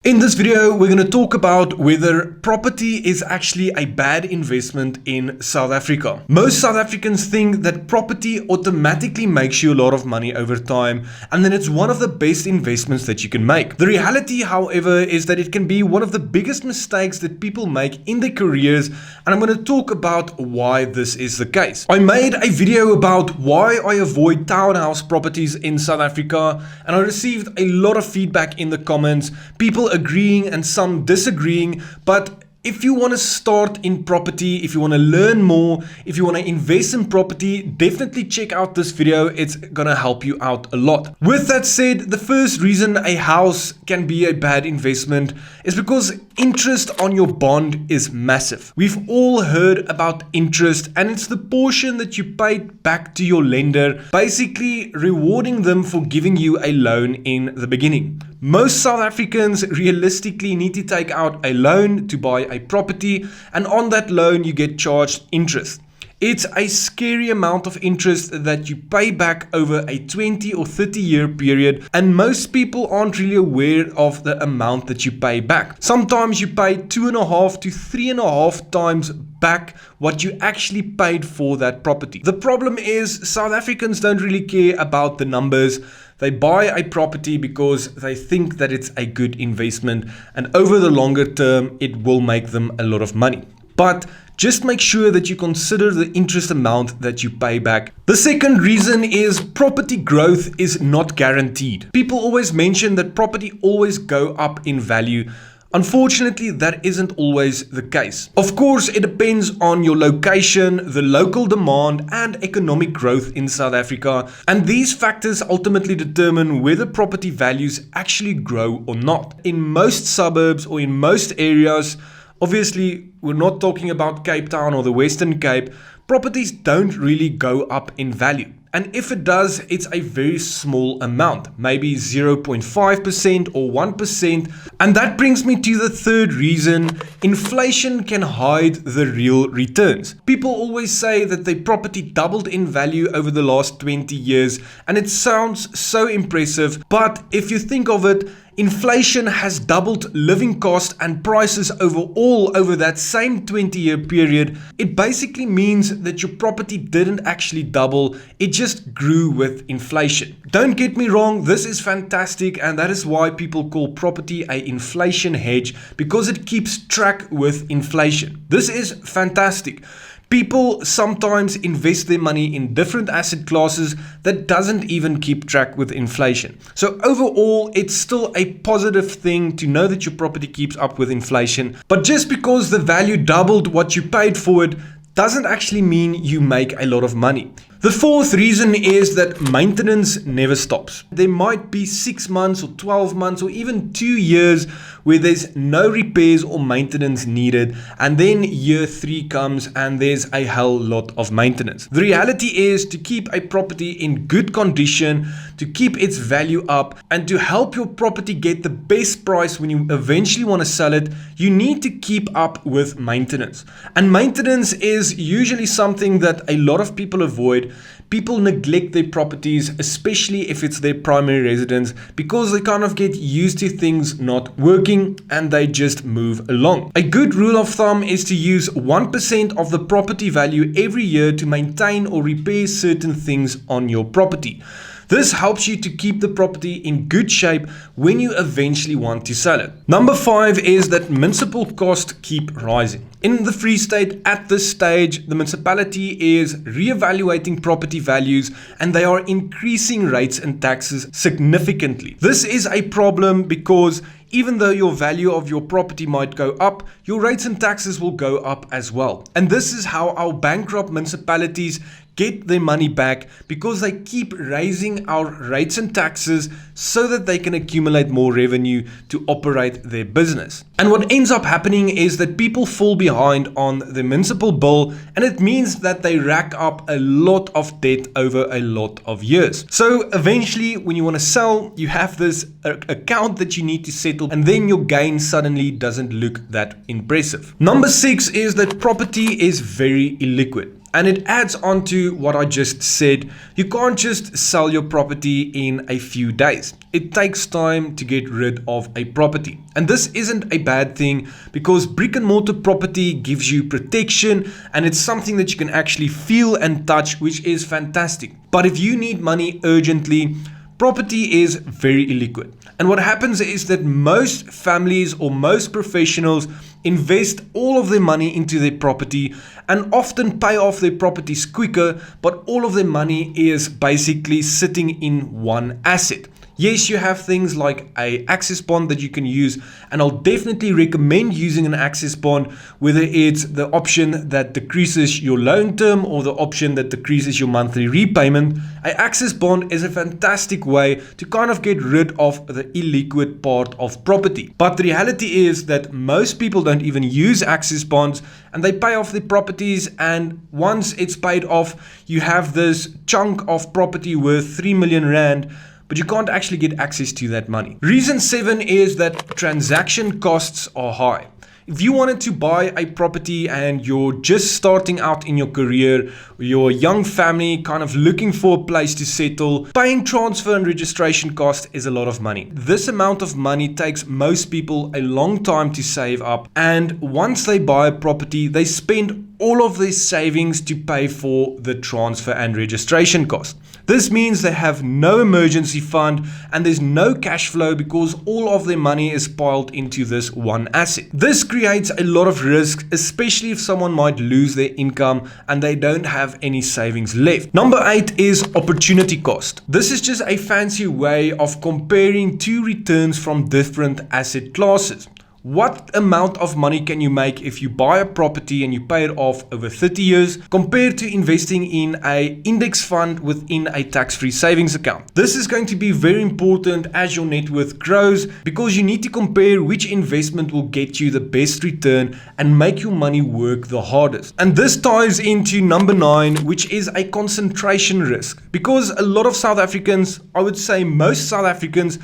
In this video, we're going to talk about whether property is actually a bad investment in South Africa. Most South Africans think that property automatically makes you a lot of money over time, and then it's one of the best investments that you can make. The reality, however, is that it can be one of the biggest mistakes that people make in their careers, and I'm going to talk about why this is the case. I made a video about why I avoid townhouse properties in South Africa, and I received a lot of feedback in the comments, people agreeing and some disagreeing. But if you want to start in property, if you want to learn more, if you want to invest in property, definitely check out this video. It's gonna help you out a lot. With that said, the first reason a house can be a bad investment is because interest on your bond is massive. We've all heard about interest, and it's the portion that you paid back to your lender, basically rewarding them for giving you a loan in the beginning. Most South Africans realistically need to take out a loan to buy a property, and on that loan you get charged interest. It's a scary amount of interest that you pay back over a 20 or 30 year period, and most people aren't really aware of the amount that you pay back. Sometimes you pay 2.5 to 3.5 times back what you actually paid for that property. The problem is South Africans don't really care about the numbers. They buy a property because they think that it's a good investment, and over the longer term, it will make them a lot of money. But just make sure that you consider the interest amount that you pay back. The second reason is property growth is not guaranteed. People always mention that property always go up in value. Unfortunately, that isn't always the case. Of course, it depends on your location, the local demand, and economic growth in South Africa. And these factors ultimately determine whether property values actually grow or not. In most suburbs or in most areas, obviously, we're not talking about Cape Town or the Western Cape, properties don't really go up in value. And if it does, it's a very small amount, maybe 0.5% or 1%. And that brings me to the third reason: inflation can hide the real returns. People always say that their property doubled in value over the last 20 years, and it sounds so impressive. But if you think of it, inflation has doubled living costs and prices overall over that same 20-year period. It basically means that your property didn't actually double, it just grew with inflation. Don't get me wrong, this is fantastic, and that is why people call property an inflation hedge, because it keeps track with inflation. This is fantastic. People sometimes invest their money in different asset classes that doesn't even keep track with inflation. So overall, it's still a positive thing to know that your property keeps up with inflation. But just because the value doubled what you paid for it doesn't actually mean you make a lot of money. The fourth reason is that maintenance never stops. There might be 6 months or 12 months or even 2 years where there's no repairs or maintenance needed, and then year 3 comes and there's a hell lot of maintenance. The reality is, to keep a property in good condition, to keep its value up, and to help your property get the best price when you eventually want to sell it, you need to keep up with maintenance. And maintenance is usually something that a lot of people avoid. People neglect their properties, especially if it's their primary residence, because they kind of get used to things not working and they just move along. A good rule of thumb is to use 1% of the property value every year to maintain or repair certain things on your property. This helps you to keep the property in good shape when you eventually want to sell it. Number 5 is that municipal costs keep rising. In the Free State at this stage, the municipality is reevaluating property values, and they are increasing rates and taxes significantly. This is a problem because even though your value of your property might go up, your rates and taxes will go up as well. And this is how our bankrupt municipalities get their money back, because they keep raising our rates and taxes so that they can accumulate more revenue to operate their business. And what ends up happening is that people fall behind on the municipal bill, and it means that they rack up a lot of debt over a lot of years. So eventually, when you want to sell, you have this account that you need to settle, and then your gain suddenly doesn't look that impressive. Number 6 is that property is very illiquid. And it adds on to what I just said. You can't just sell your property in a few days. It takes time to get rid of a property. And this isn't a bad thing because brick and mortar property gives you protection and it's something that you can actually feel and touch, which is fantastic. But if you need money urgently, property is very illiquid. And what happens is that most families or most professionals invest all of their money into their property and often pay off their properties quicker, but all of their money is basically sitting in one asset. Yes, you have things like an access bond that you can use, and I'll definitely recommend using an access bond, whether it's the option that decreases your loan term or the option that decreases your monthly repayment. An access bond is a fantastic way to kind of get rid of the illiquid part of property. But the reality is that most people don't even use access bonds and they pay off their properties, and once it's paid off, you have this chunk of property worth 3 million Rand, but you can't actually get access to that money. Reason 7 is that transaction costs are high. If you wanted to buy a property and you're just starting out in your career, you're a young family kind of looking for a place to settle, paying transfer and registration cost is a lot of money. This amount of money takes most people a long time to save up, and once they buy a property, they spend all of their savings to pay for the transfer and registration cost. This means they have no emergency fund and there's no cash flow because all of their money is piled into this one asset. This creates a lot of risk, especially if someone might lose their income and they don't have any savings left. Number 8 is opportunity cost. This is just a fancy way of comparing two returns from different asset classes. What amount of money can you make if you buy a property and you pay it off over 30 years compared to investing in an index fund within a tax-free savings account? This is going to be very important as your net worth grows because you need to compare which investment will get you the best return and make your money work the hardest. And this ties into number 9, which is a concentration risk. Because a lot of South Africans, I would say most South Africans,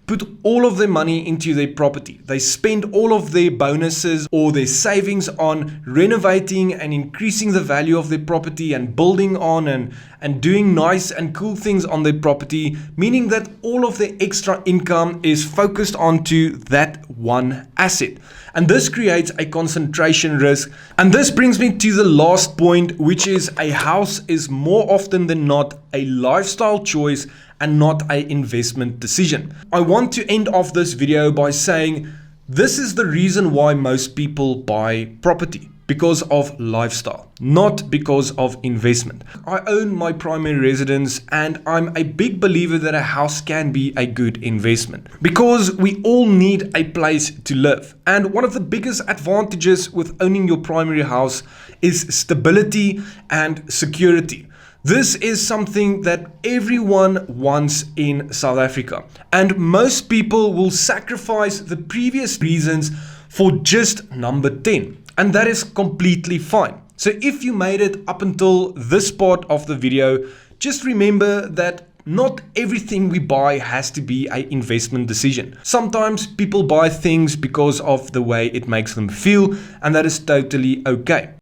put all of their money into their property. They spend all of their bonuses or their savings on renovating and increasing the value of their property and building on and doing nice and cool things on their property, meaning that all of their extra income is focused onto that one asset. And this creates a concentration risk. And this brings me to the last point, which is a house is more often than not a lifestyle choice and not an investment decision. I want to end off this video by saying this is the reason why most people buy property. Because of lifestyle, not because of investment. I own my primary residence and I'm a big believer that a house can be a good investment because we all need a place to live. And one of the biggest advantages with owning your primary house is stability and security. This is something that everyone wants in South Africa, and most people will sacrifice the previous reasons for just number 10. And that is completely fine. So if you made it up until this part of the video, just remember that not everything we buy has to be an investment decision. Sometimes people buy things because of the way it makes them feel, and that is totally okay.